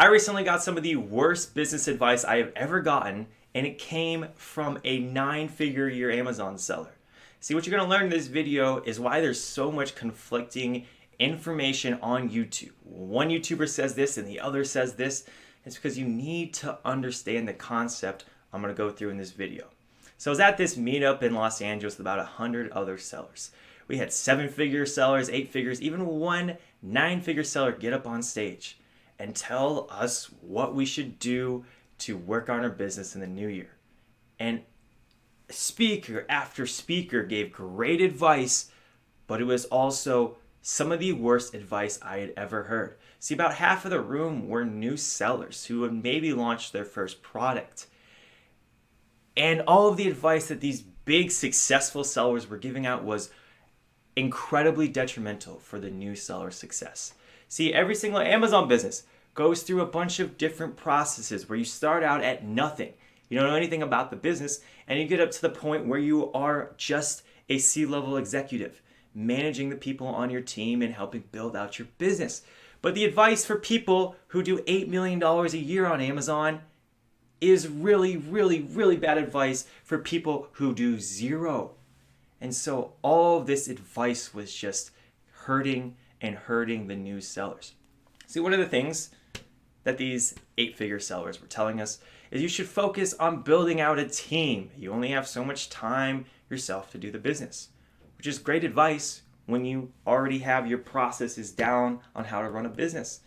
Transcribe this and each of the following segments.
I recently got some of the worst business advice I have ever gotten, and it came from a 9-figure year Amazon seller. See, what you're going to learn in this video is why there's so much conflicting information on YouTube. One YouTuber says this and the other says this. It's because you need to understand the concept I'm going to go through in this video. So I was at this meetup in Los Angeles with about 100 other sellers. We had 7-figure sellers, 8 figures, even one 9-figure seller get up on stage and tell us what we should do to work on our business in the new year. And speaker after speaker gave great advice, but it was also some of the worst advice I had ever heard. See, about half of the room were new sellers who had maybe launched their first product. And all of the advice that these big successful sellers were giving out was incredibly detrimental for the new seller's success. See, every single Amazon business goes through a bunch of different processes where you start out at nothing. You don't know anything about the business, and you get up to the point where you are just a C-level executive, managing the people on your team and helping build out your business. But the advice for people who do $8 million a year on Amazon is really, really, really bad advice for people who do zero. And so all of this advice was just hurting the new sellers. See, one of the things that these 8-figure sellers were telling us is you should focus on building out a team. You only have so much time yourself to do the business, which is great advice when you already have your processes down on how to run a business.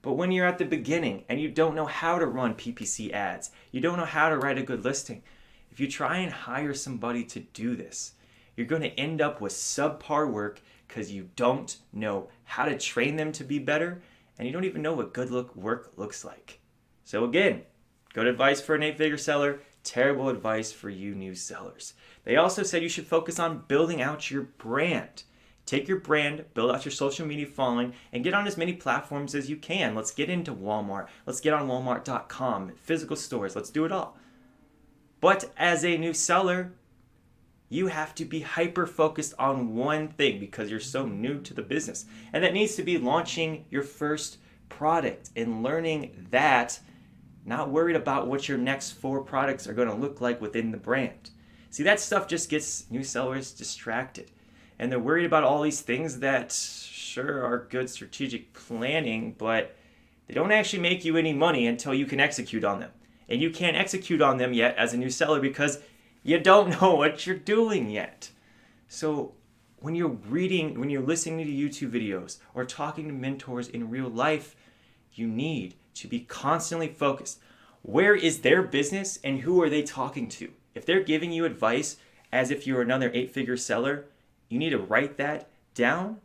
But when you're at the beginning and you don't know how to run PPC ads, you don't know how to write a good listing, if you try and hire somebody to do this, you're going to end up with subpar work because you don't know how to train them to be better, and you don't even know what good work looks like. So again, good advice for an 8-figure seller, terrible advice for you new sellers. They also said you should focus on building out your brand. Take your brand, build out your social media following, and get on as many platforms as you can. Let's get into Walmart. Let's get on Walmart.com, physical stores. Let's do it all. But as a new seller, you have to be hyper-focused on one thing because you're so new to the business. And that needs to be launching your first product and learning that, not worried about what your next 4 products are going to look like within the brand. See, that stuff just gets new sellers distracted. And they're worried about all these things that sure are good strategic planning, but they don't actually make you any money until you can execute on them. And you can't execute on them yet as a new seller because you don't know what you're doing yet. So when you're listening to YouTube videos or talking to mentors in real life, you need to be constantly focused. Where is their business and who are they talking to? If they're giving you advice as if you're another 8-figure seller, you need to write that down,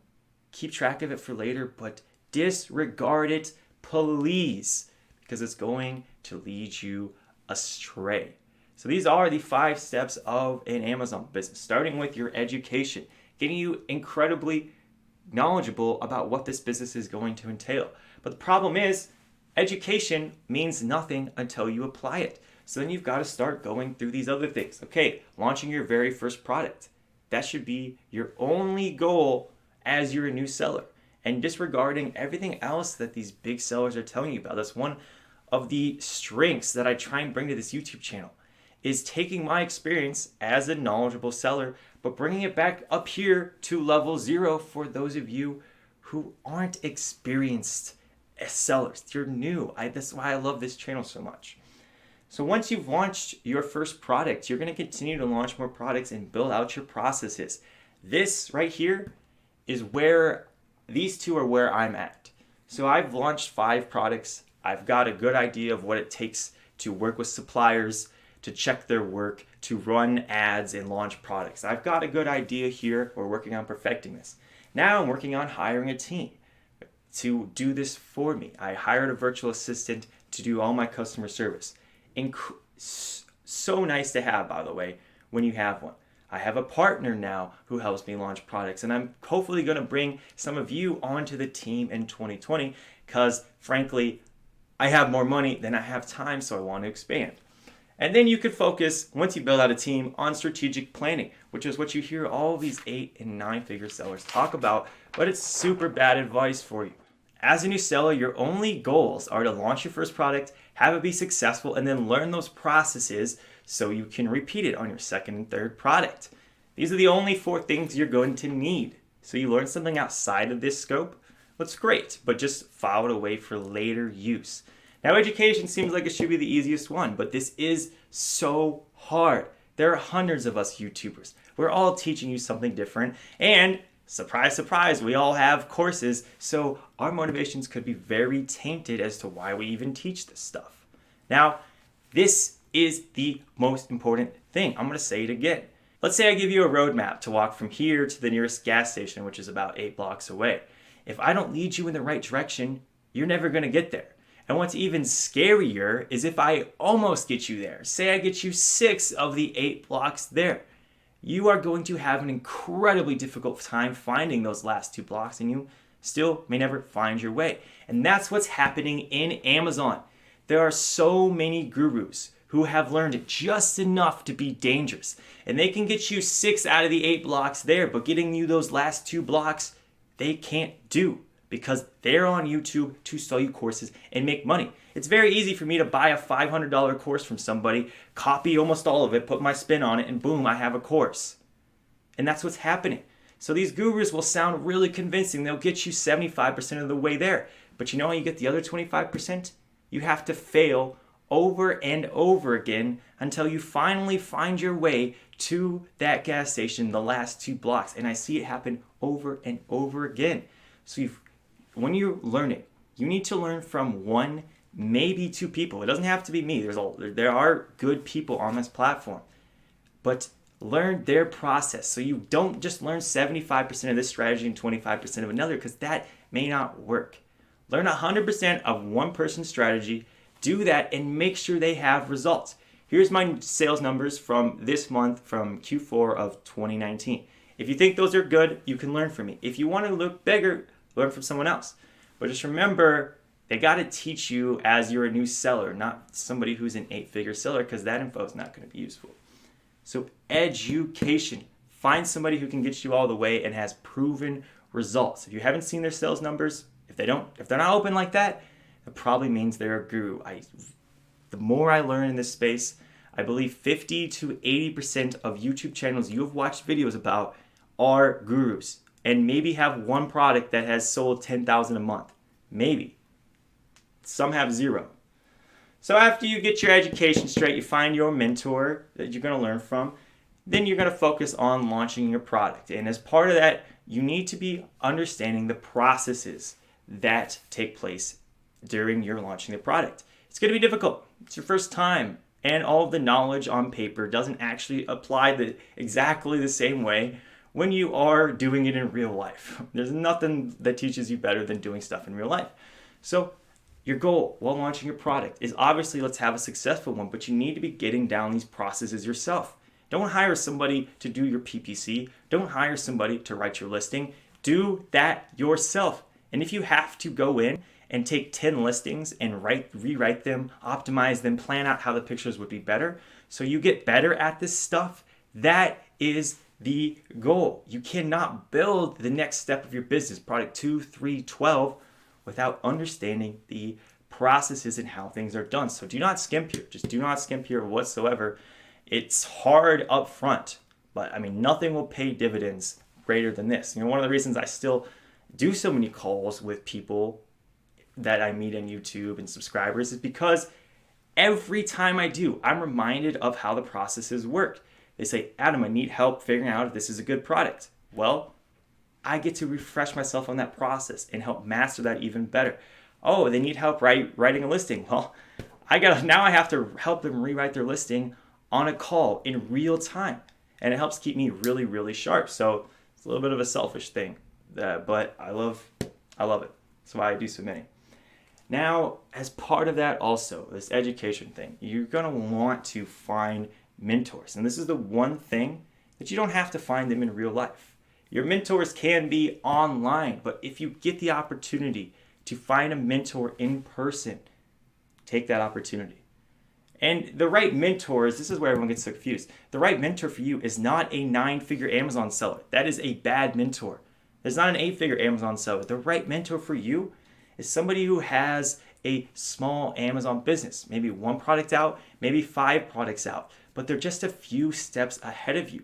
keep track of it for later, but disregard it, please, because it's going to lead you astray. So these are the 5 steps of an Amazon business, starting with your education, getting you incredibly knowledgeable about what this business is going to entail. But the problem is, education means nothing until you apply it. So then you've got to start going through these other things. Okay, launching your very first product. That should be your only goal as you're a new seller. And disregarding everything else that these big sellers are telling you about. That's one of the strengths that I try and bring to this YouTube channel, is taking my experience as a knowledgeable seller, but bringing it back up here to level 0 for those of you who aren't experienced as sellers. You're new. That's why I love this channel so much. So once you've launched your first product, you're going to continue to launch more products and build out your processes. This right here is where these 2 are where I'm at. So I've launched 5 products. I've got a good idea of what it takes to work with suppliers, to check their work, to run ads and launch products. I've got a good idea here. We're working on perfecting this. Now I'm working on hiring a team to do this for me. I hired a virtual assistant to do all my customer service. So nice to have, by the way, when you have one. I have a partner now who helps me launch products, and I'm hopefully going to bring some of you onto the team in 2020 because, frankly, I have more money than I have time, so I want to expand. And then you could focus, once you build out a team, on strategic planning, which is what you hear all these 8 and 9-figure sellers talk about, but it's super bad advice for you. As a new seller, your only goals are to launch your first product, have it be successful, and then learn those processes so you can repeat it on your second and third product. These are the only 4 things you're going to need. So you learn something outside of this scope, that's great, but just file it away for later use. Now, education seems like it should be the easiest one, but this is so hard. There are hundreds of us YouTubers. We're all teaching you something different, and surprise, surprise, we all have courses, so our motivations could be very tainted as to why we even teach this stuff. Now, this is the most important thing. I'm going to say it again. Let's say I give you a roadmap to walk from here to the nearest gas station, which is about 8 blocks away. If I don't lead you in the right direction, you're never going to get there. And what's even scarier is if I almost get you there. Say I get you 6 of the 8 blocks there. You are going to have an incredibly difficult time finding those last 2 blocks, and you still may never find your way. And that's what's happening in Amazon. There are so many gurus who have learned just enough to be dangerous. And they can get you 6 out of the 8 blocks there, but getting you those last 2 blocks, they can't do because they're on YouTube to sell you courses and make money. It's very easy for me to buy a $500 course from somebody, copy almost all of it, put my spin on it, and boom, I have a course. And that's what's happening. So these gurus will sound really convincing. They'll get you 75% of the way there. But you know how you get the other 25%? You have to fail over and over again until you finally find your way to that gas station, the last 2 blocks. And I see it happen over and over again. So when you're learning, you need to learn from 1, maybe 2 people. It doesn't have to be me. There are good people on this platform. But learn their process so you don't just learn 75% of this strategy and 25% of another, because that may not work. Learn 100% of one person's strategy, do that, and make sure they have results. Here's my sales numbers from this month, from Q4 of 2019. If you think those are good, you can learn from me. If you want to look bigger, learn from someone else. But just remember, they got to teach you as you're a new seller, not somebody who's an 8-figure seller, because that info is not going to be useful. So education. Find somebody who can get you all the way and has proven results. If you haven't seen their sales numbers, if they're not open like that, it probably means they're a guru. The more I learn in this space, I believe 50 to 80% of YouTube channels you have watched videos about are gurus and maybe have one product that has sold 10,000 a month. Maybe. Some have 0. So after you get your education straight, you find your mentor that you're going to learn from, then you're going to focus on launching your product. And as part of that, you need to be understanding the processes that take place during your launching the product. It's going to be difficult. It's your first time, and all of the knowledge on paper doesn't actually apply exactly the same way when you are doing it in real life. There's nothing that teaches you better than doing stuff in real life. So your goal while launching your product is obviously, let's have a successful one, but you need to be getting down these processes yourself. Don't hire somebody to do your PPC. Don't hire somebody to write your listing. Do that yourself. And if you have to go in and take 10 listings and rewrite them, optimize them, plan out how the pictures would be better, so you get better at this stuff, that is the goal. You cannot build the next step of your business, product 2, 3, 12, without understanding the processes and how things are done. So do not skimp here. Just do not skimp here whatsoever. It's hard up front, but nothing will pay dividends greater than this. One of the reasons I still do so many calls with people that I meet on YouTube and subscribers is because every time I do, I'm reminded of how the processes work. They say, Adam, I need help figuring out if this is a good product. Well, I get to refresh myself on that process and help master that even better. Oh, they need help writing a listing. Well, now I have to help them rewrite their listing on a call in real time. And it helps keep me really, really sharp. So it's a little bit of a selfish thing, but I love it. That's why I do so many. Now, as part of that also, this education thing, you're going to want to find mentors. And this is the one thing that you don't have to find them in real life. Your mentors can be online, but if you get the opportunity to find a mentor in person, take that opportunity. And the right mentors, this is where everyone gets so confused. The right mentor for you is not a 9-figure Amazon seller. That is a bad mentor. There's not an 8-figure Amazon seller. The right mentor for you is somebody who has a small Amazon business, maybe one product out, maybe 5 products out, but they're just a few steps ahead of you.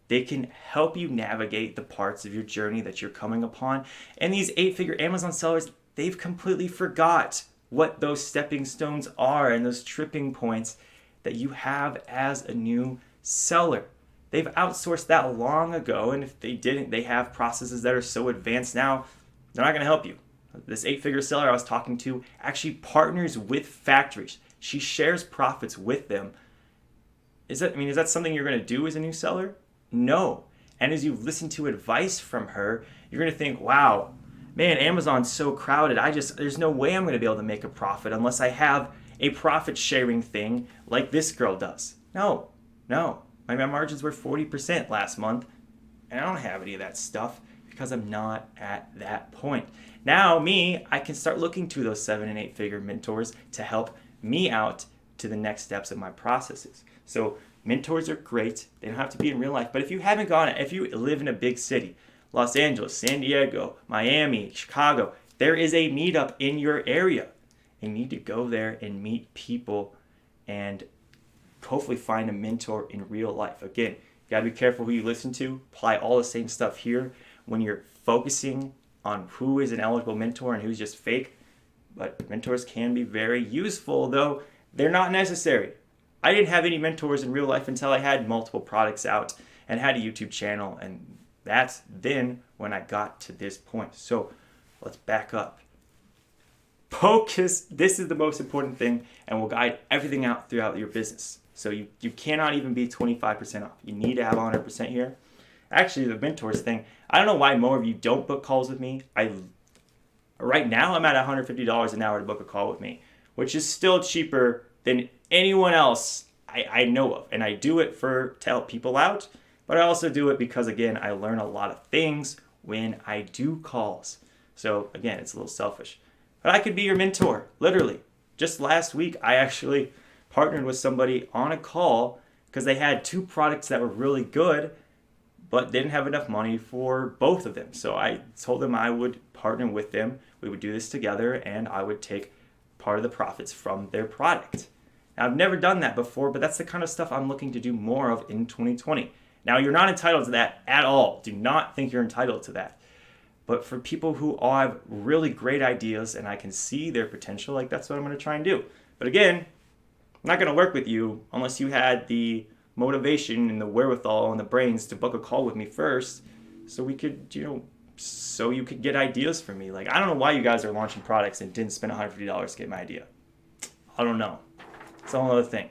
They can help you navigate the parts of your journey that you're coming upon. And these 8-figure Amazon sellers, they've completely forgot what those stepping stones are and those tripping points that you have as a new seller. They've outsourced that long ago, and if they didn't, they have processes that are so advanced now, they're not going to help you. This 8-figure seller I was talking to actually partners with factories. She shares profits with them. Is that something you're going to do as a new seller? No. And as you listen to advice from her, you're going to think, wow, man, Amazon's so crowded. There's no way I'm going to be able to make a profit unless I have a profit sharing thing like this girl does. No. My margins were 40% last month, and I don't have any of that stuff because I'm not at that point. Now, I can start looking to those 7 and 8-figure mentors to help me out to the next steps of my processes. So mentors are great. They don't have to be in real life. But if you haven't gone, if you live in a big city, Los Angeles, San Diego, Miami, Chicago, there is a meetup in your area. You need to go there and meet people and hopefully find a mentor in real life. Again, you gotta be careful who you listen to. Apply all the same stuff here when you're focusing on who is an eligible mentor and who's just fake. But mentors can be very useful, though they're not necessary. I didn't have any mentors in real life until I had multiple products out and had a YouTube channel, and that's then when I got to this point. So let's back up. Focus. This is the most important thing and will guide everything out throughout your business. So you cannot even be 25% off. You need to have 100% here. Actually, the mentors thing, I don't know why more of you don't book calls with me. Right now, I'm at $150 an hour to book a call with me, which is still cheaper than anyone else I know of. And I do it to help people out, but I also do it because, again, I learn a lot of things when I do calls. So, again, it's a little selfish. But I could be your mentor, literally. Just last week, I actually partnered with somebody on a call because they had 2 products that were really good, but didn't have enough money for both of them. So I told them I would partner with them. We would do this together, and I would take part of the profits from their product. Now, I've never done that before, but that's the kind of stuff I'm looking to do more of in 2020. Now, you're not entitled to that at all. Do not think you're entitled to that. But for people who have really great ideas and I can see their potential, that's what I'm going to try and do. But again, I'm not going to work with you unless you had the motivation and the wherewithal and the brains to book a call with me first so we could, so you could get ideas from me. I don't know why you guys are launching products and didn't spend $150 to get my idea. I don't know. It's a whole other thing.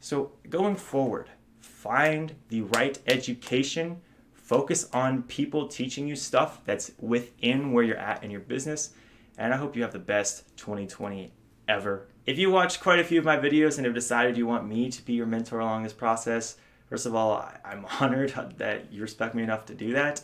So going forward, find the right education. Focus on people teaching you stuff that's within where you're at in your business. And I hope you have the best 2020 ever. If you watched quite a few of my videos and have decided you want me to be your mentor along this process, first of all, I'm honored that you respect me enough to do that.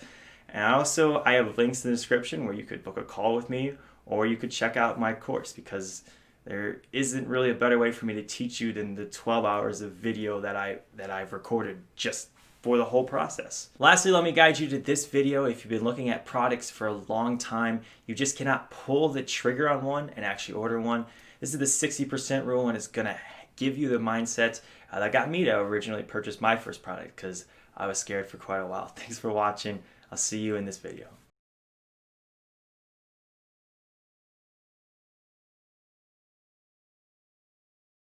And I have links in the description where you could book a call with me or you could check out my course, because there isn't really a better way for me to teach you than the 12 hours of video that I've recorded just for the whole process. Lastly, let me guide you to this video. If you've been looking at products for a long time, you just cannot pull the trigger on one and actually order one. This is the 60% rule, and it's gonna give you the mindset that got me to originally purchase my first product because I was scared for quite a while. Thanks for watching. I'll see you in this video.